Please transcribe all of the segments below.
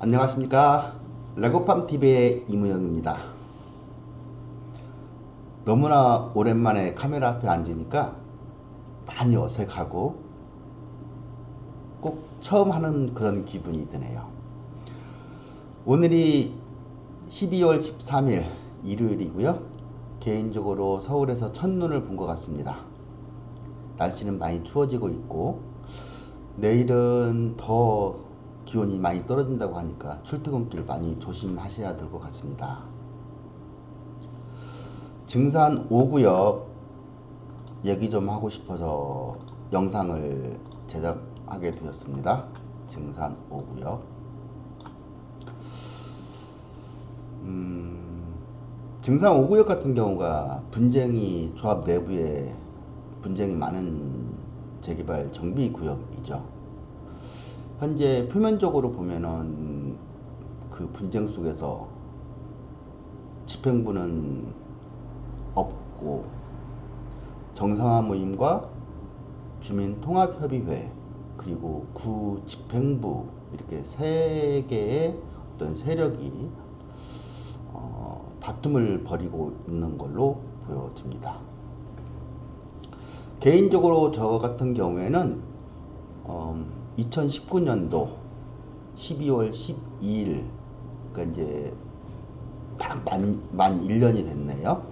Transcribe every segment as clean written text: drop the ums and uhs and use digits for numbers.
안녕하십니까. 레고팜TV의 이무영입니다. 너무나 오랜만에 카메라 앞에 앉으니까 많이 어색하고 꼭 처음 하는 그런 기분이 드네요. 오늘이 12월 13일 일요일이고요. 개인적으로 서울에서 첫눈을 본 것 같습니다. 날씨는 많이 추워지고 있고 내일은 더 기온이 많이 떨어진다고 하니까 출퇴근길 많이 조심하셔야 될 것 같습니다. 증산 5구역 얘기 좀 하고 싶어서 영상을 제작하게 되었습니다. 증산 5구역. 증산 5구역 같은 경우가 조합 내부에 분쟁이 많은 재개발 정비 구역이죠. 현재 표면적으로 보면은 그 분쟁 속에서 집행부는 없고 정상화 모임과 주민통합협의회 그리고 구 집행부 이렇게 세 개의 어떤 세력이 다툼을 벌이고 있는 걸로 보여집니다. 개인적으로 저 같은 경우에는 2019년도 12월 12일 그러니까 이제 딱 만 1년이 됐네요.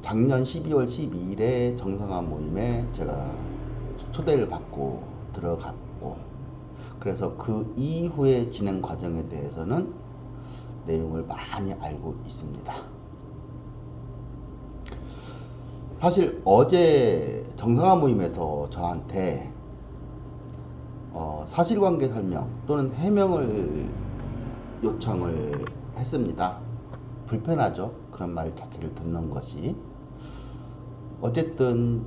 작년 12월 12일에 정상화 모임에 제가 초대를 받고 들어갔고 그래서 그 이후의 진행 과정에 대해서는 내용을 많이 알고 있습니다. 사실 어제 정상화 모임에서 저한테 사실관계 설명 또는 해명을 요청을 했습니다. 불편하죠. 그런 말 자체를 듣는 것이. 어쨌든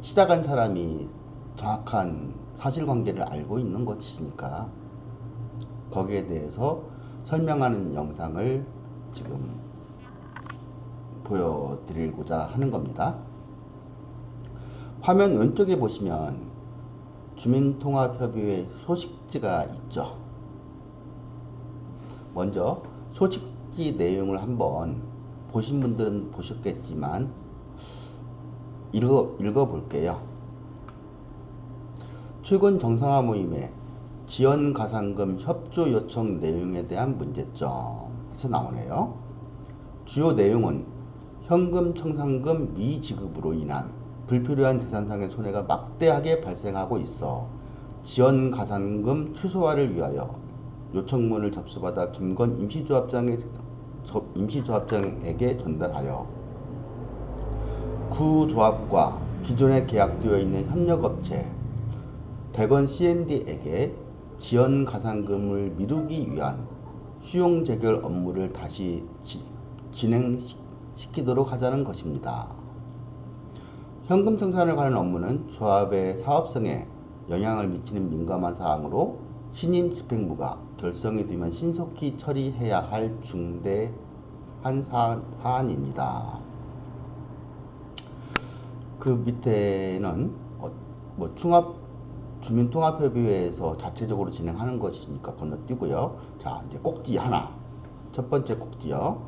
시작한 사람이 정확한 사실관계를 알고 있는 것이니까 거기에 대해서 설명하는 영상을 지금 보여드리고자 하는 겁니다. 화면 왼쪽에 보시면 주민통합협의회 소식지가 있죠. 먼저 소식지 내용을 한번 보신 분들은 보셨겠지만 읽어볼게요. 최근 정상화 모임에 지원 가산금 협조 요청 내용에 대한 문제점 해서 나오네요. 주요 내용은 현금 청산금 미지급으로 인한 불필요한 재산상의 손해가 막대하게 발생하고 있어 지원 가산금 최소화를 위하여 요청문을 접수받아 김건 임시조합장에게 전달하여 구조합과 기존에 계약되어 있는 협력업체 대건 C&D에게 지원 가산금을 미루기 위한 수용 재결 업무를 다시 진행시키도록 하자는 것입니다. 현금 청산에 관한 업무는 조합의 사업성에 영향을 미치는 민감한 사항으로 신임 집행부가 결성이 되면 신속히 처리해야 할 중대한 사안입니다. 그 밑에는 주민통합협의회에서 자체적으로 진행하는 것이니까 건너뛰고요. 자, 이제 꼭지 하나. 첫 번째 꼭지요.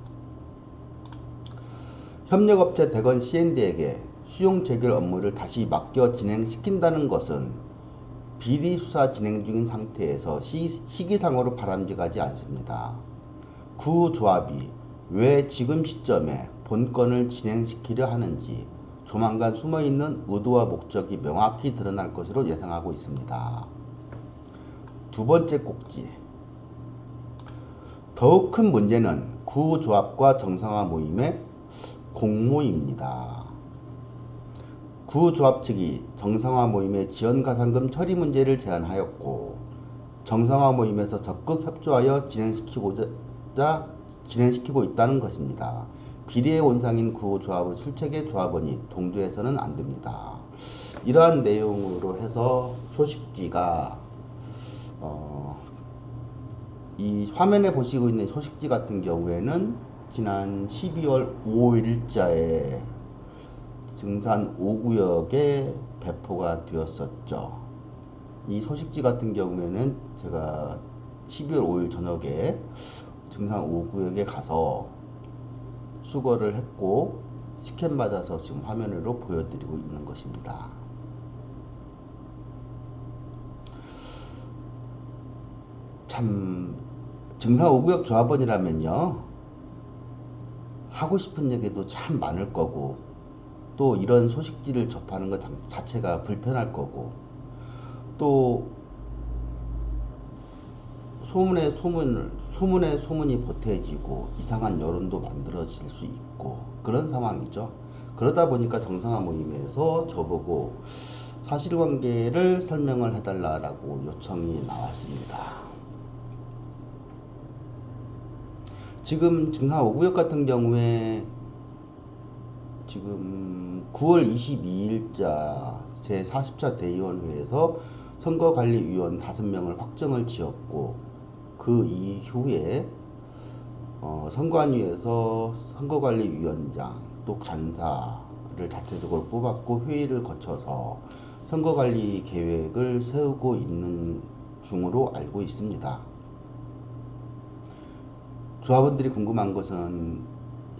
협력업체 대건 C&D에게 수용 재결 업무를 다시 맡겨 진행시킨다는 것은 비리 수사 진행 중인 상태에서 시기상으로 바람직하지 않습니다. 구조합이 왜 지금 시점에 본건을 진행시키려 하는지 조만간 숨어있는 의도와 목적이 명확히 드러날 것으로 예상하고 있습니다. 두 번째 꼭지. 더욱 큰 문제는 구조합과 정상화 모임의 공모입니다. 구조합 측이 정상화 모임의 지원가산금 처리 문제를 제안하였고 정상화 모임에서 적극 협조하여 진행시키고 있다는 것입니다. 비리의 원상인 구조합을 출첵의 조합원이 동조해서는 안 됩니다. 이러한 내용으로 해서 소식지가 이 화면에 보시고 있는 소식지 같은 경우에는 지난 12월 5일자에 증산 5구역에 배포가 되었었죠. 이 소식지 같은 경우에는 제가 12월 5일 저녁에 증상 5구역에 가서 수거를 했고 스캔 받아서 지금 화면으로 보여드리고 있는 것입니다. 참 증상 5구역 조합원이라면요, 하고 싶은 얘기도 참 많을 거고, 또 이런 소식지를 접하는 것 자체가 불편할 거고, 또 소문에 소문이 보태지고 이상한 여론도 만들어질 수 있고 그런 상황이죠. 그러다 보니까 정상화 모임에서 저보고 사실관계를 설명을 해달라고 요청이 나왔습니다. 지금 증상 5구역 같은 경우에 지금 9월 22일자 제40차 대의원회에서 선거관리위원 5명을 확정을 지었고, 그 이후에 선관위에서 선거관리위원장 또 간사를 자체적으로 뽑았고 회의를 거쳐서 선거관리 계획을 세우고 있는 중으로 알고 있습니다. 조합원들이 궁금한 것은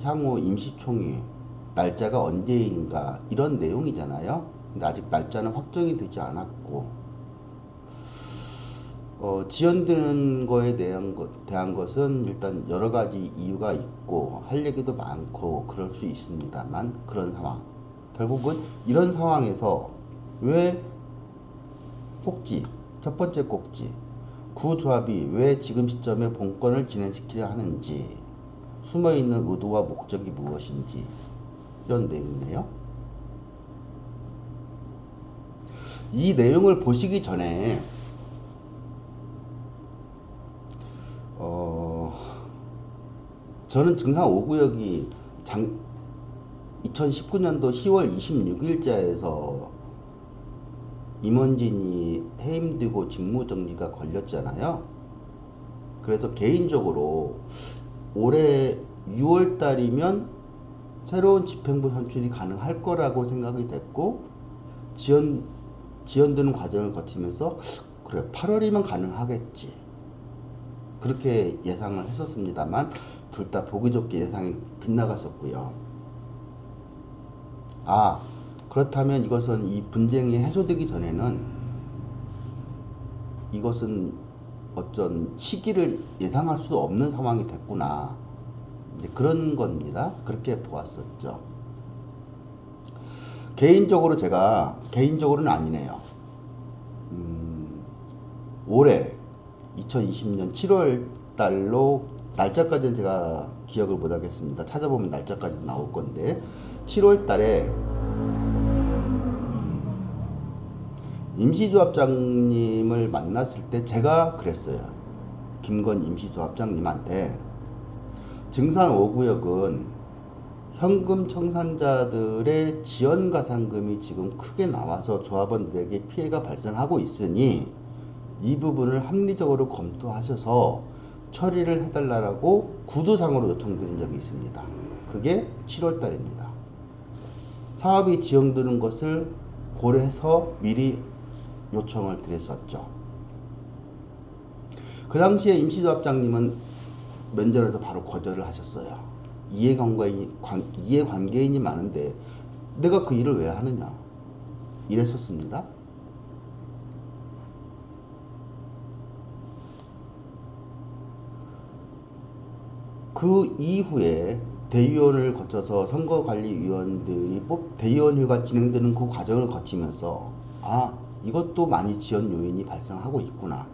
향후 임시총회 날짜가 언제인가 이런 내용이잖아요. 근데 아직 날짜는 확정이 되지 않았고, 지연되는 거에 대한 것은 일단 여러 가지 이유가 있고 할 얘기도 많고 그럴 수 있습니다만, 그런 상황, 결국은 이런 상황에서 왜 첫 번째 꼭지 구조합이 왜 지금 시점에 본건을 진행시키려 하는지, 숨어있는 의도와 목적이 무엇인지, 이런 내용이네요. 이 내용을 보시기 전에 저는 증상 5구역이 2019년도 10월 26일자에서 임원진이 해임되고 직무정지가 걸렸잖아요. 그래서 개인적으로 올해 6월달이면 새로운 집행부 선출이 가능할 거라고 생각이 됐고, 지연되는 과정을 거치면서 그래 8월이면 가능하겠지 그렇게 예상을 했었습니다만, 둘 다 보기 좋게 예상이 빗나갔었고요. 그렇다면 이것은 이 분쟁이 해소되기 전에는 이것은 어떤 시기를 예상할 수 없는 상황이 됐구나, 그런 겁니다. 그렇게 보았었죠. 개인적으로는 아니네요. 올해 2020년 7월 달로, 날짜까지는 제가 기억을 못 하겠습니다. 찾아보면 날짜까지 나올 건데, 7월 달에 임시조합장님을 만났을 때 제가 그랬어요. 김건 임시조합장님한테 증산 5구역은 현금 청산자들의 지연가산금이 지금 크게 나와서 조합원들에게 피해가 발생하고 있으니 이 부분을 합리적으로 검토하셔서 처리를 해달라고 구두상으로 요청드린 적이 있습니다. 그게 7월 달입니다. 사업이 지연되는 것을 고려해서 미리 요청을 드렸었죠. 그 당시에 임시조합장님은 면전에서 바로 거절을 하셨어요. 이해관계인이 많은데 내가 그 일을 왜 하느냐, 이랬었습니다. 그 이후에 대의원을 거쳐서 선거관리위원들이 대의원회가 진행되는 그 과정을 거치면서 이것도 많이 지연 요인이 발생하고 있구나,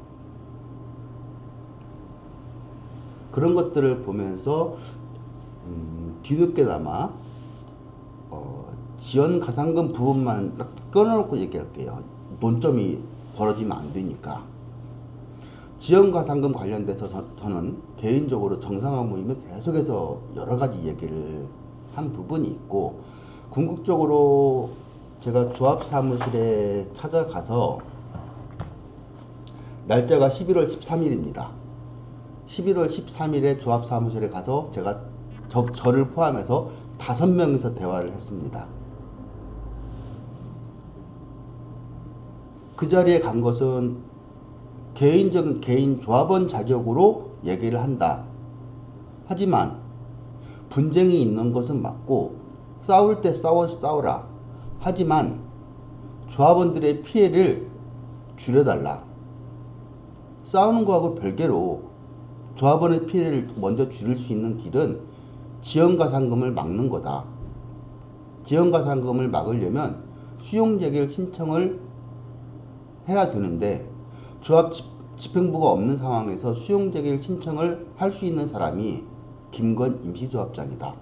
그런 것들을 보면서 뒤늦게나마 지연 가산금 부분만 끊어놓고 얘기할게요. 논점이 벌어지면 안 되니까. 지연 가산금 관련돼서 저는 개인적으로 정상화 모임에 계속해서 여러 가지 얘기를 한 부분이 있고, 궁극적으로 제가 조합 사무실에 찾아가서, 날짜가 11월 13일입니다. 11월 13일에 조합 사무실에 가서 제가 저를 포함해서 5명이서 대화를 했습니다. 그 자리에 간 것은 개인적인 개인 조합원 자격으로 얘기를 한다. 하지만 분쟁이 있는 것은 맞고 싸울 때 싸워라. 하지만 조합원들의 피해를 줄여달라. 싸우는 거하고 별개로 조합원의 피해를 먼저 줄일 수 있는 길은 지연가산금을 막는 거다. 지연가산금을 막으려면 수용재개를 신청을 해야 되는데 조합 집행부가 없는 상황에서 수용재개를 신청을 할 수 있는 사람이 김건 임시조합장이다.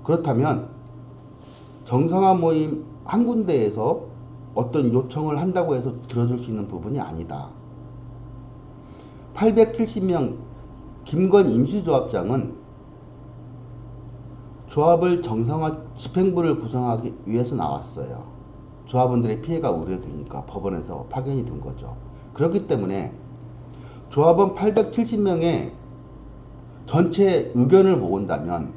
그렇다면 정상화 모임 한 군데에서 어떤 요청을 한다고 해서 들어줄 수 있는 부분이 아니다. 870명 김건 임시조합장은 조합을 정상화 집행부를 구성하기 위해서 나왔어요. 조합원들의 피해가 우려되니까 법원에서 파견이 된 거죠. 그렇기 때문에 조합원 870명의 전체 의견을 모은다면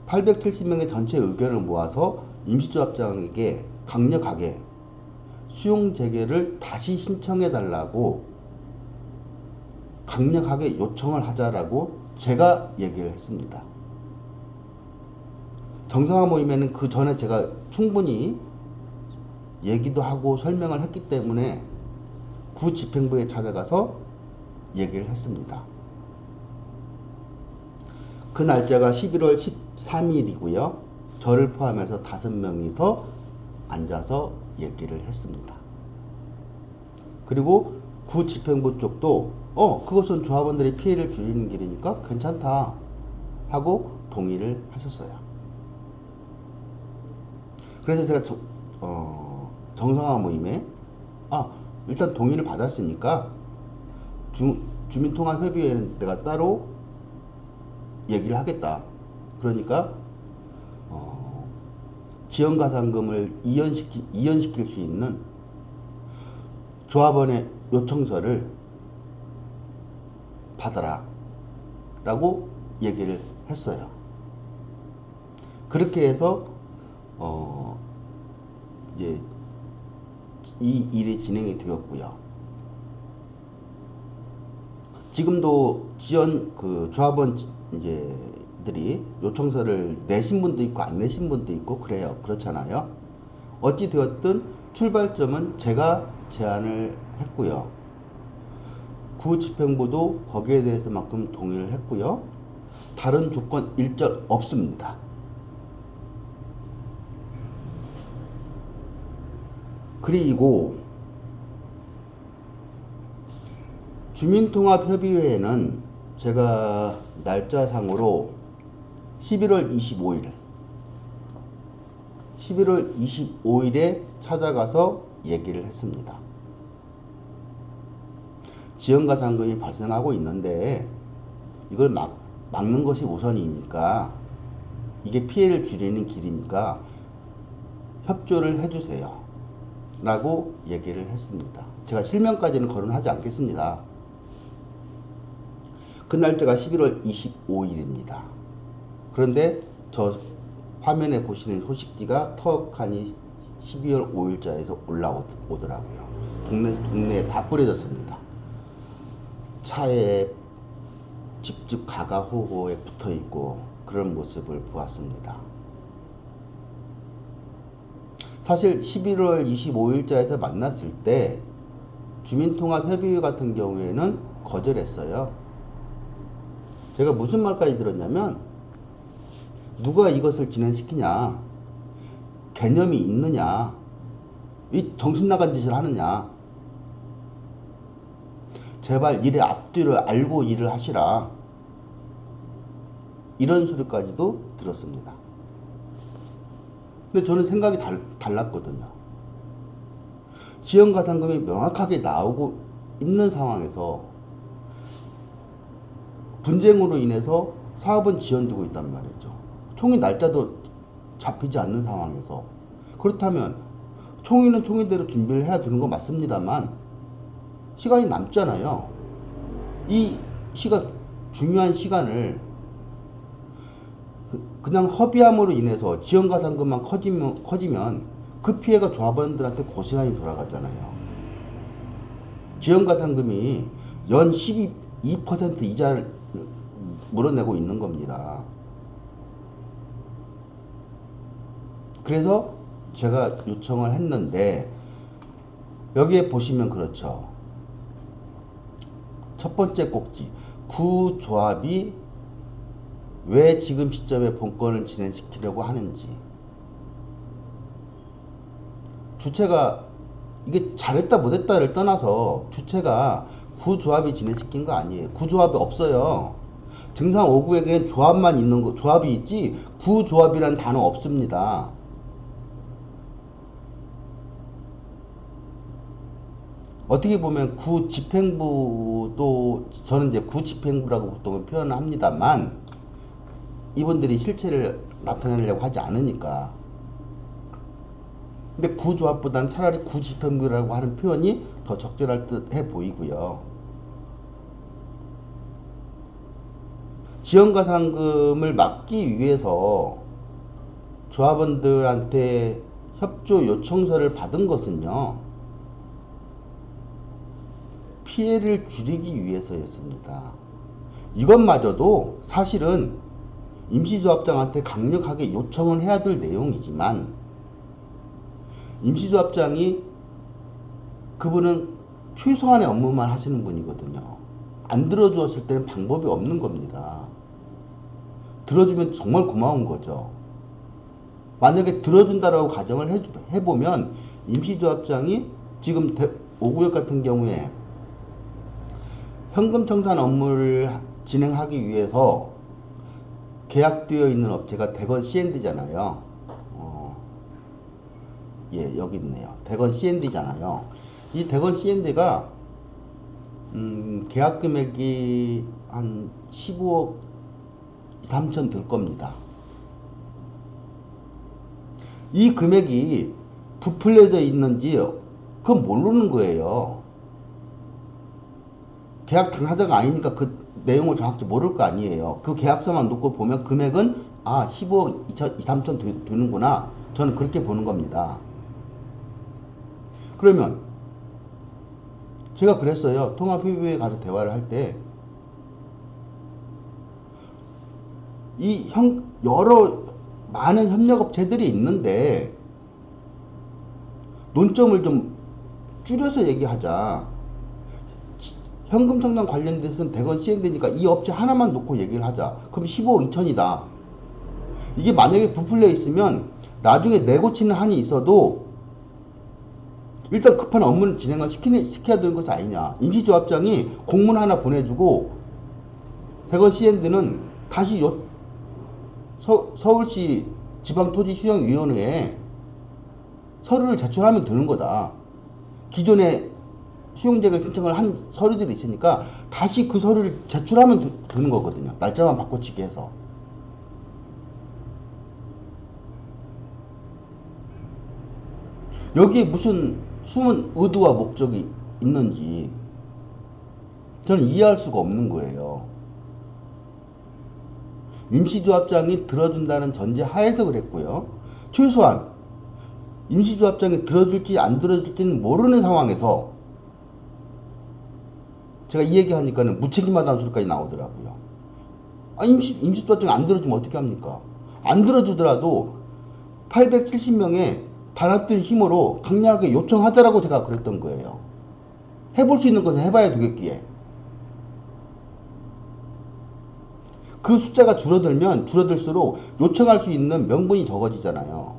870명의 전체 의견을 모아서 임시조합장에게 강력하게 수용재개를 다시 신청해 달라고 강력하게 요청을 하자라고 제가 얘기를 했습니다. 정상화 모임에는 그 전에 제가 충분히 얘기도 하고 설명을 했기 때문에 구 집행부에 찾아가서 얘기를 했습니다. 그 날짜가 11월 13일이고요. 저를 포함해서 5명이서 앉아서 얘기를 했습니다. 그리고 구 집행부 쪽도 그것은 조합원들의 피해를 줄이는 길이니까 괜찮다 하고 동의를 하셨어요. 그래서 제가 정상화 모임에 일단 동의를 받았으니까 주민통합협의회는 내가 따로 얘기를 하겠다. 그러니까 지연가산금을 이연시킬 수 있는 조합원의 요청서를 받아라 라고 얘기를 했어요. 그렇게 해서 이제 이 일이 진행이 되었고요. 지금도 조합원 들이 요청서를 내신 분도 있고 안 내신 분도 있고 그래요. 그렇잖아요. 어찌 되었든 출발점은 제가 제안을 했고요. 구 집행부도 거기에 대해서만큼 동의를 했고요. 다른 조건 일절 없습니다. 그리고 주민통합협의회는 제가 날짜상으로 11월 25일에 찾아가서 얘기를 했습니다. 지연가산금이 발생하고 있는데 이걸 막는 것이 우선이니까 이게 피해를 줄이는 길이니까 협조를 해주세요 라고 얘기를 했습니다. 제가 실명까지는 거론하지 않겠습니다. 그 날짜가 11월 25일입니다. 그런데 저 화면에 보시는 소식지가 턱하니 12월 5일자에서 올라오더라고요. 동네에 다 뿌려졌습니다. 차에 집집 가가호호에 붙어있고 그런 모습을 보았습니다. 사실 11월 25일자에서 만났을 때 주민통합협의회 같은 경우에는 거절했어요. 제가 무슨 말까지 들었냐면 누가 이것을 진행시키냐, 개념이 있느냐, 이 정신 나간 짓을 하느냐, 제발 일의 앞뒤를 알고 일을 하시라, 이런 소리까지도 들었습니다. 근데 저는 생각이 달랐거든요. 지연가산금이 명확하게 나오고 있는 상황에서 분쟁으로 인해서 사업은 지연되고 있단 말이죠. 총회 날짜도 잡히지 않는 상황에서. 그렇다면 총회는 총회대로 준비를 해야 되는 거 맞습니다만 시간이 남잖아요. 이 중요한 시간을 그냥 허비함으로 인해서 지연가산금만 커지면 그 피해가 조합원들한테 고스란히 돌아갔잖아요. 지연가상금이 연 12% 이자를 물어내고 있는 겁니다. 그래서 제가 요청을 했는데 여기에 보시면 그렇죠. 첫 번째 꼭지, 구조합이 왜 지금 시점에 본건을 진행시키려고 하는지. 주체가 이게 잘했다 못했다를 떠나서 주체가 구조합이 진행시킨 거 아니에요. 구조합이 없어요. 증상 5구에게는 조합만 있는 거, 조합이 있지 구조합이라는 단어 없습니다. 어떻게 보면 구집행부도, 저는 이제 구집행부라고 보통 표현을 합니다만 이분들이 실체를 나타내려고 하지 않으니까. 근데 구조합보다는 차라리 구집행부라고 하는 표현이 더 적절할 듯 해 보이고요. 지연가상금을 막기 위해서 조합원들한테 협조 요청서를 받은 것은요, 피해를 줄이기 위해서였습니다. 이것마저도 사실은 임시조합장한테 강력하게 요청을 해야 될 내용이지만 임시조합장이 그분은 최소한의 업무만 하시는 분이거든요. 안 들어주었을 때는 방법이 없는 겁니다. 들어주면 정말 고마운 거죠. 만약에 들어준다라고 가정을 해보면 임시조합장이 지금 5구역 같은 경우에 현금 청산 업무를 진행하기 위해서 계약되어 있는 업체가 대건 C&D잖아요. 예, 여기 있네요. 대건 C&D잖아요. 이 대건 C&D가 계약 금액이 한 15억 3천 들 겁니다. 이 금액이 부풀려져 있는지 그건 모르는 거예요. 계약 당사자가 아니니까 그 내용을 정확히 모를 거 아니에요. 그 계약서만 놓고 보면 금액은 15억 2천, 3천 되는구나. 저는 그렇게 보는 겁니다. 그러면 제가 그랬어요. 통합회의에 가서 대화를 할 때 이 여러 많은 협력업체들이 있는데 논점을 좀 줄여서 얘기하자. 현금 청산 관련돼서는 대건 C&D니까 이 업체 하나만 놓고 얘기를 하자. 그럼 15억 2천이다. 이게 만약에 부풀려 있으면 나중에 내고치는 한이 있어도 일단 급한 업무는 진행을 시켜야 되는 것이 아니냐. 임시조합장이 공문 하나 보내주고 대건 C&D는 다시 서울시 지방토지수용위원회에 서류를 제출하면 되는 거다. 기존에 수용재결 신청을 한 서류들이 있으니까 다시 그 서류를 제출하면 되는 거거든요. 날짜만 바꿔치기 해서. 여기에 무슨 숨은 의도와 목적이 있는지 저는 이해할 수가 없는 거예요. 임시조합장이 들어준다는 전제 하에서 그랬고요. 최소한 임시조합장이 들어줄지 안 들어줄지는 모르는 상황에서 제가 이 얘기 하니까는 무책임하다는 소리까지 나오더라고요. 임시조합장이 안 들어주면 어떻게 합니까? 안 들어주더라도 870명의 단합된 힘으로 강력하게 요청하자라고 제가 그랬던 거예요. 해볼 수 있는 것은 해봐야 되겠기에. 그 숫자가 줄어들면 줄어들수록 요청할 수 있는 명분이 적어지잖아요.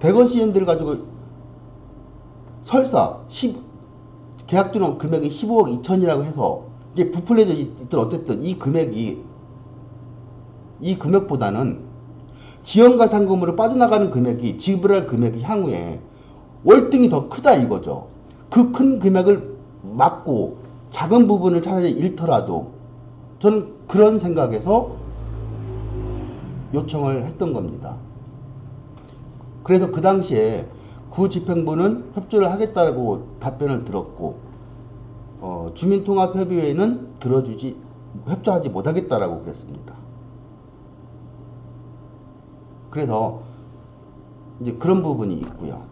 대건 C&D를 가지고 설사 계약되는 금액이 15억 2천이라고 해서 이게 부풀려져 있든 어쨌든 이 금액보다는 지연가상금으로 빠져나가는 금액이 지불할 금액이 향후에 월등히 더 크다 이거죠. 그 큰 금액을 막고 작은 부분을 차라리 잃더라도 저는 그런 생각에서 요청을 했던 겁니다. 그래서 그 당시에 구집행부는 협조를 하겠다고 답변을 들었고 주민통합협의회는 들어주지 협조하지 못하겠다라고 그랬습니다. 그래서 이제 그런 부분이 있고요.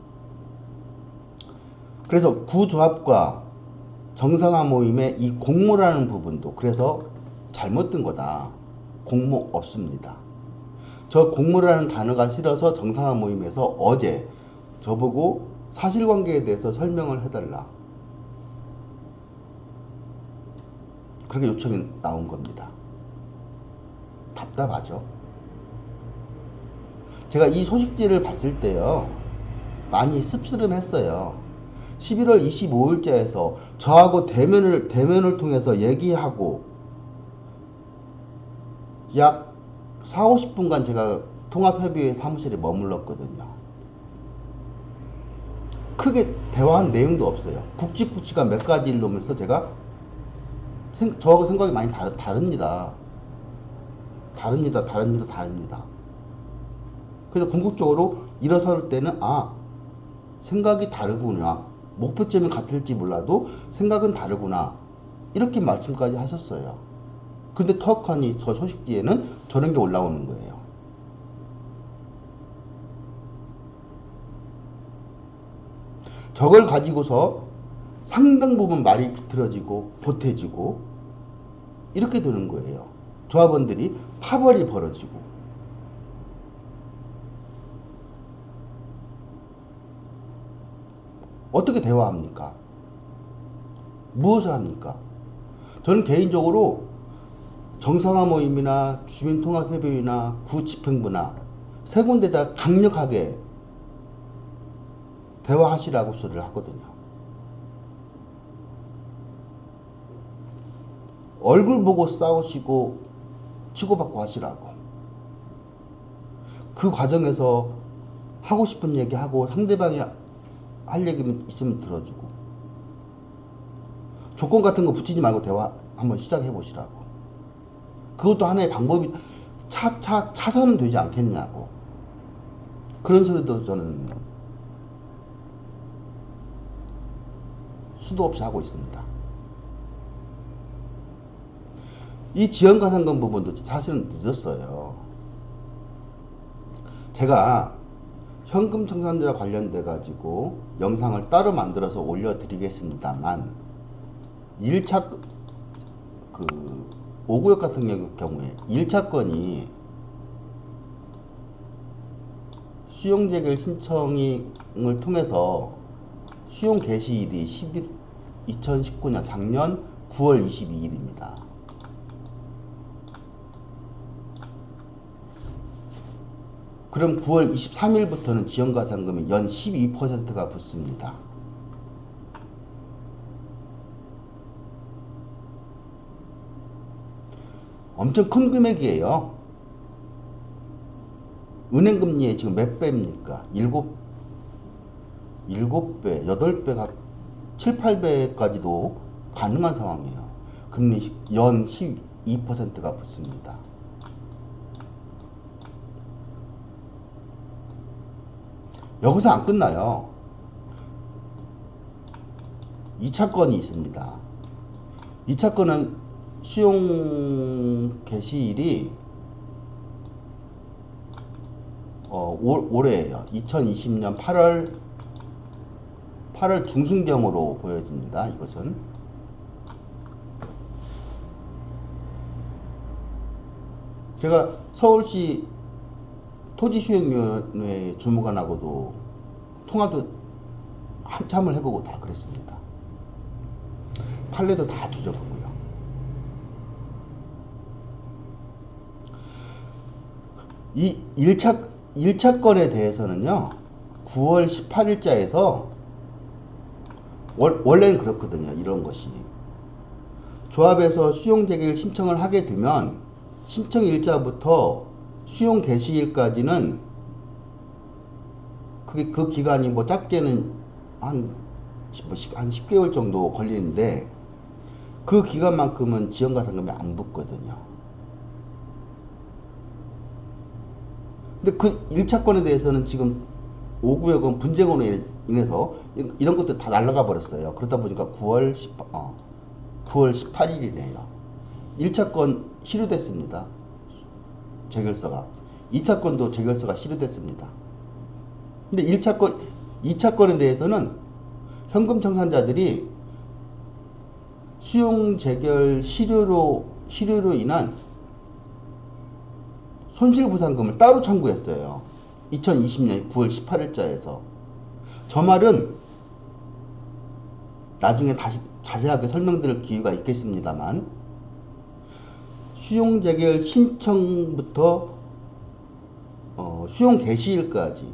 그래서 구조합과 정상화 모임의 이 공모라는 부분도 그래서 잘못된 거다. 공모 없습니다. 저 공모라는 단어가 싫어서 정상화 모임에서 어제 저보고 사실관계에 대해서 설명을 해달라. 그렇게 요청이 나온 겁니다. 답답하죠. 제가 이 소식지를 봤을 때요, 많이 씁쓸했어요. 11월 25일자에서 저하고 대면을 통해서 얘기하고 약 4, 50분간 제가 통합협의회 사무실에 머물렀거든요. 크게 대화한 내용도 없어요. 굵직굵직한 몇 가지를 놓으면서 제가 저하고 생각이 많이 다릅니다. 그래서 궁극적으로 일어설 때는 생각이 다르구나. 목표점이 같을지 몰라도 생각은 다르구나. 이렇게 말씀까지 하셨어요. 근데 턱하니 저 소식지에는 저런 게 올라오는 거예요. 저걸 가지고서 상당 부분 말이 비틀어지고 보태지고 이렇게 되는 거예요. 조합원들이 파벌이 벌어지고. 어떻게 대화합니까? 무엇을 합니까? 저는 개인적으로 정상화 모임이나 주민통합협의회나 구집행부나 세 군데다 강력하게 대화하시라고 소리를 하거든요. 얼굴 보고 싸우시고 치고받고 하시라고. 그 과정에서 하고 싶은 얘기하고 상대방이 할 얘기 있으면 들어주고, 조건 같은 거 붙이지 말고 대화 한번 시작해 보시라고. 그것도 하나의 방법이 차선은 되지 않겠냐고. 그런 소리도 저는 수도 없이 하고 있습니다. 이 지연가산금 부분도 사실은 늦었어요. 제가 현금 청산제와 관련돼 가지고 영상을 따로 만들어서 올려드리겠습니다만, 1차 5구역 같은 경우에 1차 건이 수용재결 신청을 통해서 수용 개시일이 2019년 작년 9월 22일입니다. 그럼 9월 23일부터는 지연가산금이 연 12%가 붙습니다. 엄청 큰 금액이에요. 은행금리에 지금 몇 배입니까? 7배, 8배가 7, 8배까지도 가능한 상황이에요. 금리 연 12%가 붙습니다. 여기서 안 끝나요. 2차 건이 있습니다. 2차 건은 수용 개시일이 올해예요. 2020년 8월 중순경으로 보여집니다. 이것은 제가 서울시 토지수용위원회 주무관하고도 통화도 한참을 해보고 다 그랬습니다. 판례도 다 뒤져보고요. 이 1차 건에 대해서는요, 9월 18일자에서 원래는 그렇거든요. 이런 것이 조합에서 수용재개를 신청을 하게 되면 신청 일자부터 수용 개시일까지는 그 기간이 뭐 짧게는 한 10개월 정도 걸리는데, 그 기간만큼은 지연가산금이 안 붙거든요. 근데 그 1차 건에 대해서는 지금 5구역은 분쟁으로 인해서 이런 것들 다 날아가 버렸어요. 그러다 보니까 9월 18일이네요. 1차 건 실효됐습니다. 재결서가. 2차 건도 재결서가 실효됐습니다. 근데 1차 건, 2차 건에 대해서는 현금 청산자들이 수용 재결 실효로 인한 손실보상금을 따로 청구했어요. 2020년 9월 18일자에서. 저 말은 나중에 다시 자세하게 설명드릴 기회가 있겠습니다만, 수용 재결 신청부터 수용 개시일까지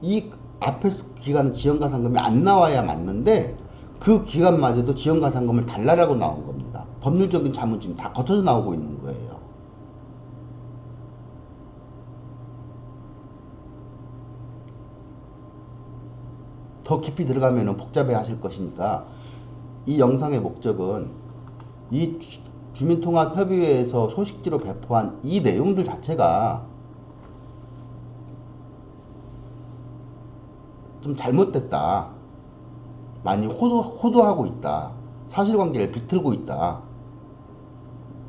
이 앞에 기간은 지연가산금이 안 나와야 맞는데, 그 기간마저도 지연가산금을 달라라고 나온 겁니다. 법률적인 자문 지금 다 거쳐서 나오고 있는 거예요. 더 깊이 들어가면 복잡해 하실 것이니까, 이 영상의 목적은 이 주민통합협의회에서 소식지로 배포한 이 내용들 자체가 좀 잘못됐다, 많이 호도하고 있다, 사실관계를 비틀고 있다,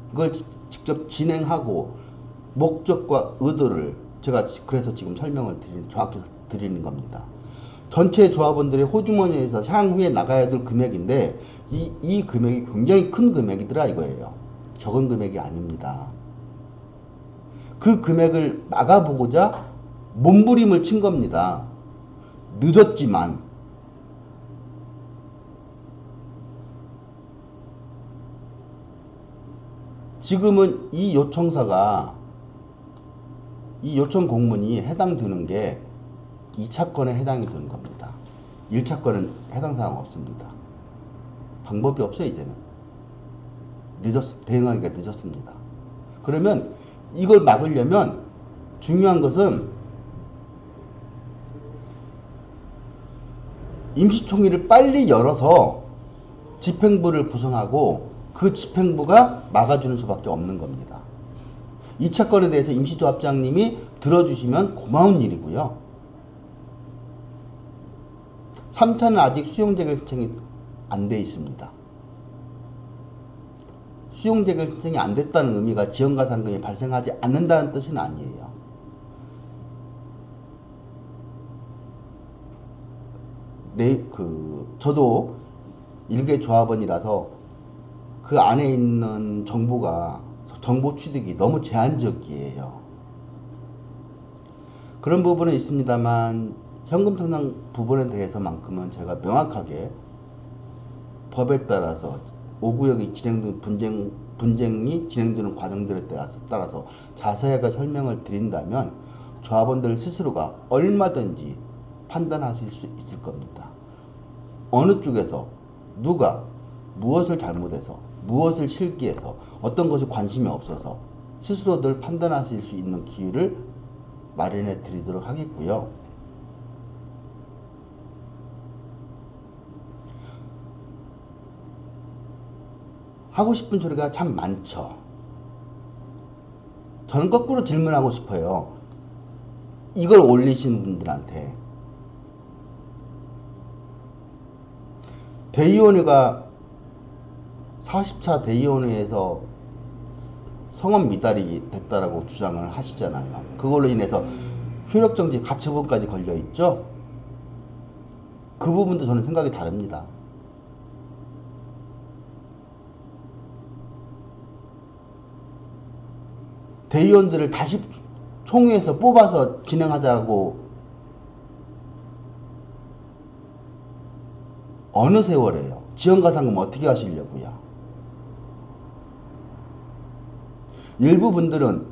그걸 직접 진행하고 목적과 의도를 제가 그래서 지금 설명을 정확히 드리는 겁니다. 전체 조합원들의 호주머니에서 향후에 나가야 될 금액인데, 이 금액이 굉장히 큰 금액이더라 이거예요. 적은 금액이 아닙니다. 그 금액을 막아보고자 몸부림을 친 겁니다. 늦었지만. 지금은 이 요청서가, 이 요청 공문이 해당되는 게 2차 건에 해당이 되는 겁니다. 1차 건은 해당 사항 없습니다. 방법이 없어요, 이제는. 대응하기가 늦었습니다. 그러면 이걸 막으려면 중요한 것은 임시총회를 빨리 열어서 집행부를 구성하고 그 집행부가 막아주는 수밖에 없는 겁니다. 2차 건에 대해서 임시조합장님이 들어주시면 고마운 일이고요. 3차는 아직 수용재결 신청이 안 돼 있습니다. 수용재결 신청이 안 됐다는 의미가 지연가산금이 발생하지 않는다는 뜻은 아니에요. 저도 일개 조합원이라서 그 안에 있는 정보 취득이 너무 제한적이에요. 그런 부분은 있습니다만, 현금 청산 부분에 대해서만큼은 제가 명확하게 법에 따라서 5구역이 진행되는 분쟁이 진행되는 과정들에 따라서 자세하게 설명을 드린다면 조합원들 스스로가 얼마든지 판단하실 수 있을 겁니다. 어느 쪽에서 누가 무엇을 잘못해서, 무엇을 실기해서, 어떤 것에 관심이 없어서 스스로들 판단하실 수 있는 기회를 마련해 드리도록 하겠고요. 하고 싶은 소리가 참 많죠. 저는 거꾸로 질문하고 싶어요. 이걸 올리신 분들한테. 대의원회가 40차 대의원회에서 성원 미달이 됐다라고 주장을 하시잖아요. 그걸로 인해서 효력정지 가처분까지 걸려있죠. 그 부분도 저는 생각이 다릅니다. 대의원들을 다시 총회에서 뽑아서 진행하자고 어느 세월에요? 지연가산금 어떻게 하시려고요? 일부 분들은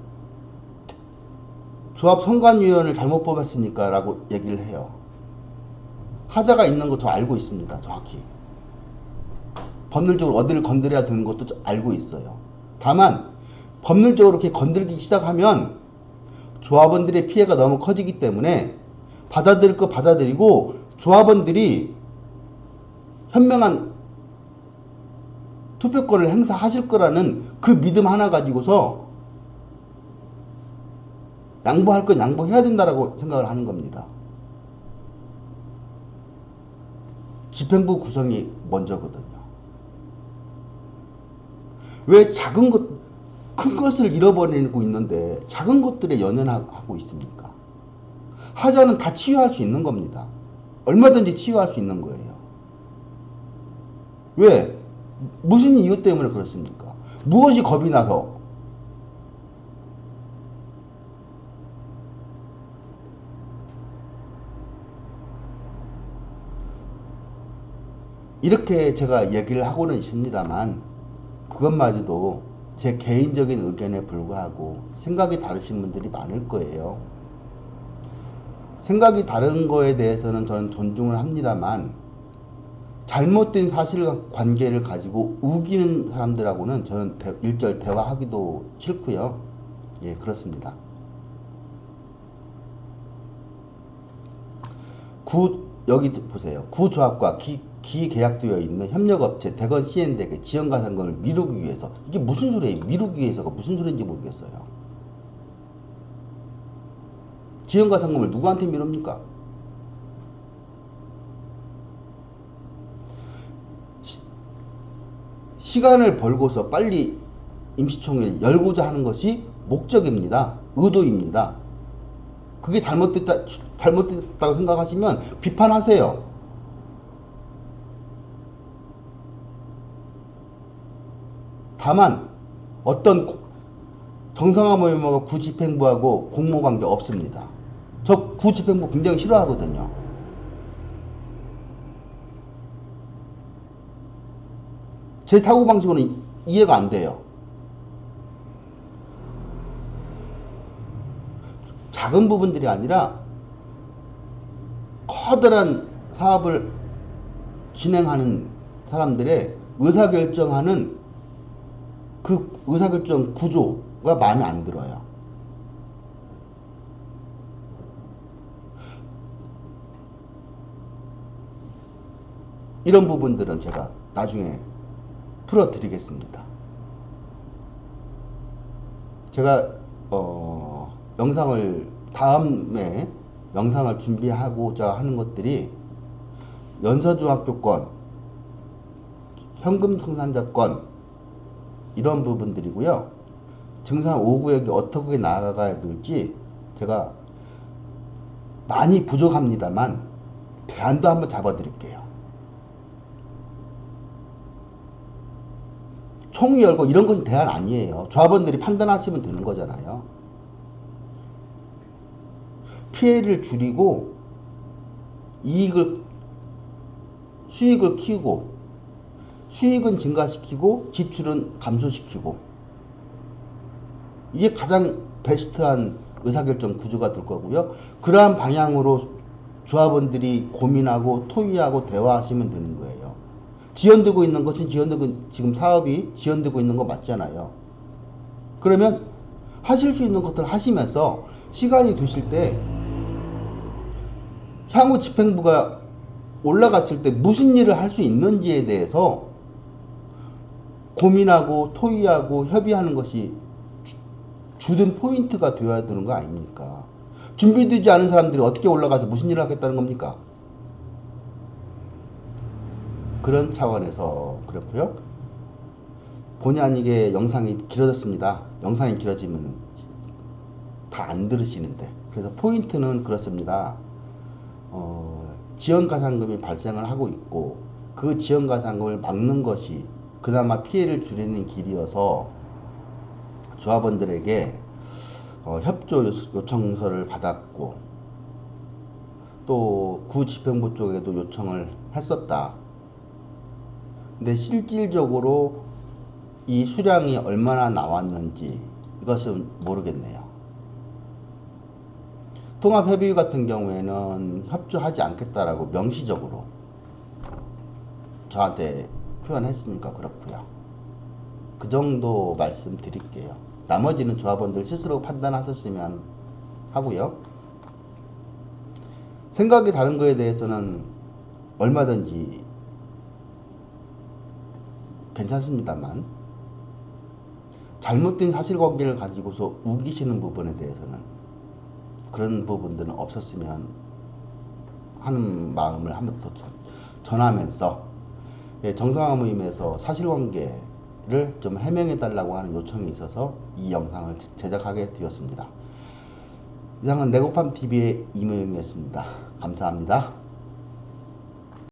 조합 선관위원을 잘못 뽑았으니까 라고 얘기를 해요. 하자가 있는 거 저 알고 있습니다. 정확히. 법률적으로 어디를 건드려야 되는 것도 알고 있어요. 다만 법률적으로 이렇게 건들기 시작하면 조합원들의 피해가 너무 커지기 때문에 받아들일 거 받아들이고, 조합원들이 현명한 투표권을 행사하실 거라는 그 믿음 하나 가지고서 양보할 건 양보해야 된다라고 생각을 하는 겁니다. 집행부 구성이 먼저거든요. 왜 작은 것, 큰 것을 잃어버리고 있는데 작은 것들에 연연하고 있습니까? 하자는 다 치유할 수 있는 겁니다. 얼마든지 치유할 수 있는 거예요. 왜? 무슨 이유 때문에 그렇습니까? 무엇이 겁이 나서? 이렇게 제가 얘기를 하고는 있습니다만 그것마저도 제 개인적인 의견에 불과하고 생각이 다르신 분들이 많을 거예요. 생각이 다른 거에 대해서는 저는 존중을 합니다만 잘못된 사실관계를 가지고 우기는 사람들하고는 저는 일절 대화하기도 싫고요. 예, 그렇습니다. 여기 보세요. 구조합과 기계약되어 있는 협력업체 대건 C&D에게 지원가상금을 미루기 위해서, 이게 무슨 소리예요? 미루기 위해서가 무슨 소리인지 모르겠어요. 지원가상금을 누구한테 미룹니까? 시간을 벌고서 빨리 임시총회를 열고자 하는 것이 목적입니다. 의도입니다. 그게 잘못됐다고 생각하시면 비판하세요. 다만 어떤 정상화 모임하고 구집행부하고 공모관계 없습니다. 저 구집행부 굉장히 싫어하거든요. 제 사고방식으로는 이해가 안 돼요. 작은 부분들이 아니라 커다란 사업을 진행하는 사람들의 의사결정하는 그 의사결정 구조가 마음에 안 들어요. 이런 부분들은 제가 나중에 풀어드리겠습니다. 제가 다음에 영상을 준비하고자 하는 것들이 연서중학교권, 현금 생산자권 이런 부분들이고요. 증산 5구역이 어떻게 나아가야 될지 제가 많이 부족합니다만 대안도 한번 잡아드릴게요. 총회 열고 이런 것이 대안 아니에요. 조합원들이 판단하시면 되는 거잖아요. 피해를 줄이고 수익을 키우고 수익은 증가시키고 지출은 감소시키고 이게 가장 베스트한 의사결정 구조가 될 거고요. 그러한 방향으로 조합원들이 고민하고 토의하고 대화하시면 되는 거예요. 지연되고 있는 것은 지금 사업이 지연되고 있는 거 맞잖아요. 그러면 하실 수 있는 것들을 하시면서 시간이 되실 때 향후 집행부가 올라갔을 때 무슨 일을 할 수 있는지에 대해서 고민하고 토의하고 협의하는 것이 주된 포인트가 되어야 되는 거 아닙니까? 준비되지 않은 사람들이 어떻게 올라가서 무슨 일을 하겠다는 겁니까? 그런 차원에서 그렇고요. 본의 아니게 영상이 길어졌습니다. 영상이 길어지면 다 안 들으시는데. 그래서 포인트는 그렇습니다. 지원가상금이 발생을 하고 있고 그 지원가상금을 막는 것이 그나마 피해를 줄이는 길이어서 조합원들에게 협조 요청서를 받았고 또 구집행부 쪽에도 요청을 했었다. 근데 실질적으로 이 수량이 얼마나 나왔는지 이것은 모르겠네요. 통합협의회 같은 경우에는 협조하지 않겠다라고 명시적으로 저한테 표현했으니까 그렇고요. 그 정도 말씀드릴게요. 나머지는 조합원들 스스로 판단하셨으면 하고요. 생각이 다른 거에 대해서는 얼마든지 괜찮습니다만 잘못된 사실관계를 가지고서 우기시는 부분에 대해서는 그런 부분들은 없었으면 하는 마음을 한 번 더 전하면서 정상화 모임에서 사실관계 사실을 좀 해명해 달라고 하는 요청이 있어서 이 영상을 제작하게 되었습니다. 이상은 레고팜TV의 이모영이었습니다. 감사합니다.